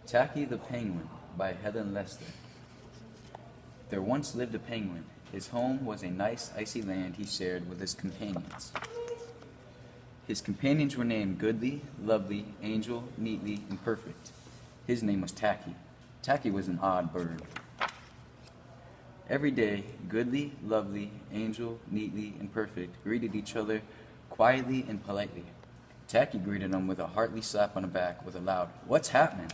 Tacky the Penguin by Helen Lester. There once lived a penguin. His home was a nice icy land he shared with his companions. His companions were named Goodly, Lovely, Angel, Neatly, and Perfect. His name was Tacky. Tacky was an odd bird. Every day, Goodly, Lovely, Angel, Neatly, and Perfect greeted each other quietly and politely. Tacky greeted them with a hearty slap on the back with a loud, "What's happening?"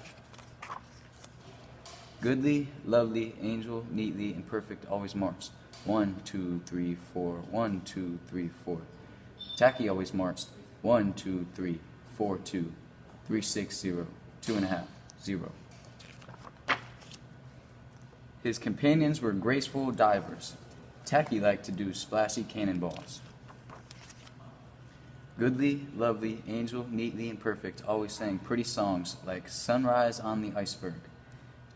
Goodly, Lovely, Angel, Neatly, and Perfect always marched. 1, 2, 3, 4, 1, 2, 3, 4. Tacky always marched. 1, 2, 3, 4, 2, 3, 6, 0, 2.5, 0. His companions were graceful divers. Tacky liked to do splashy cannonballs. Goodly, Lovely, Angel, Neatly, and Perfect always sang pretty songs like Sunrise on the Iceberg.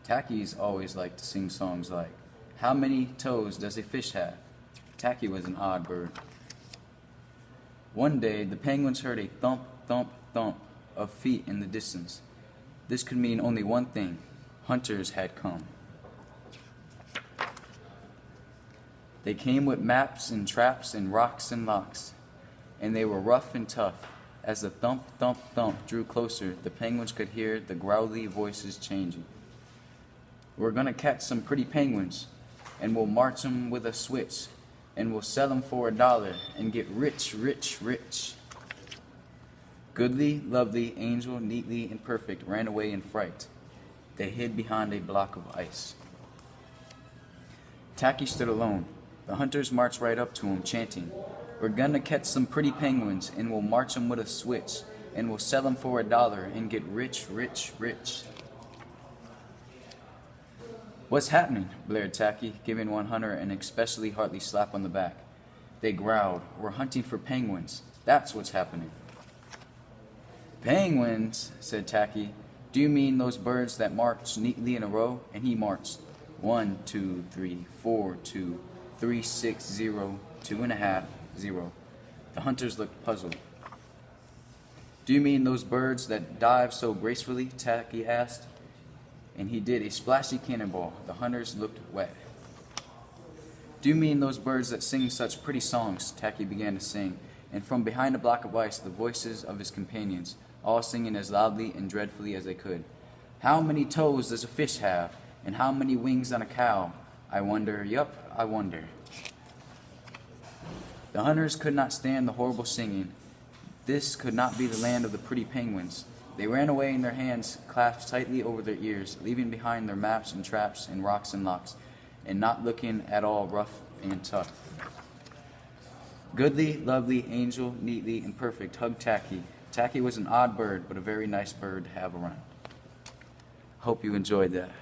Tacky's always liked to sing songs like, "How many toes does a fish have?" Tacky was an odd bird. One day, the penguins heard a thump, thump, thump of feet in the distance. This could mean only one thing: hunters had come. They came with maps and traps and rocks and locks, and they were rough and tough. As the thump, thump, thump drew closer, the penguins could hear the growly voices changing. "We're gonna catch some pretty penguins, and we'll march 'em with a switch, and we'll sell 'em for $1 and get rich, rich, rich." Goodly, Lovely, Angel, Neatly, and Perfect ran away in fright. They hid behind a block of ice. Tacky stood alone. The hunters marched right up to him, chanting, "We're gonna catch some pretty penguins, and we'll march 'em with a switch, and we'll sell 'em for $1 and get rich, rich, rich." "What's happening?" blared Tacky, giving one hunter an especially hearty slap on the back. They growled, "We're hunting for penguins. That's what's happening." "Penguins," said Tacky. "Do you mean those birds that march neatly in a row?" And he marched. 1, 2, 3, 4, 2, 3, 6, 0, 2.5, 0. The hunters looked puzzled. "Do you mean those birds that dive so gracefully?" Tacky asked. And he did a splashy cannonball. The hunters looked wet. "Do you mean those birds that sing such pretty songs?" Tacky began to sing, and from behind a block of ice the voices of his companions, all singing as loudly and dreadfully as they could. "How many toes does a fish have? And how many wings on a cow? I wonder, yup, I wonder." The hunters could not stand the horrible singing. This could not be the land of the pretty penguins. They ran away in their hands clasped tightly over their ears, leaving behind their maps and traps and rocks and locks, and not looking at all rough and tough. Goodly, Lovely, Angel, Neatly, and Perfect hugged Tacky. Tacky was an odd bird, but a very nice bird to have around. Hope you enjoyed that.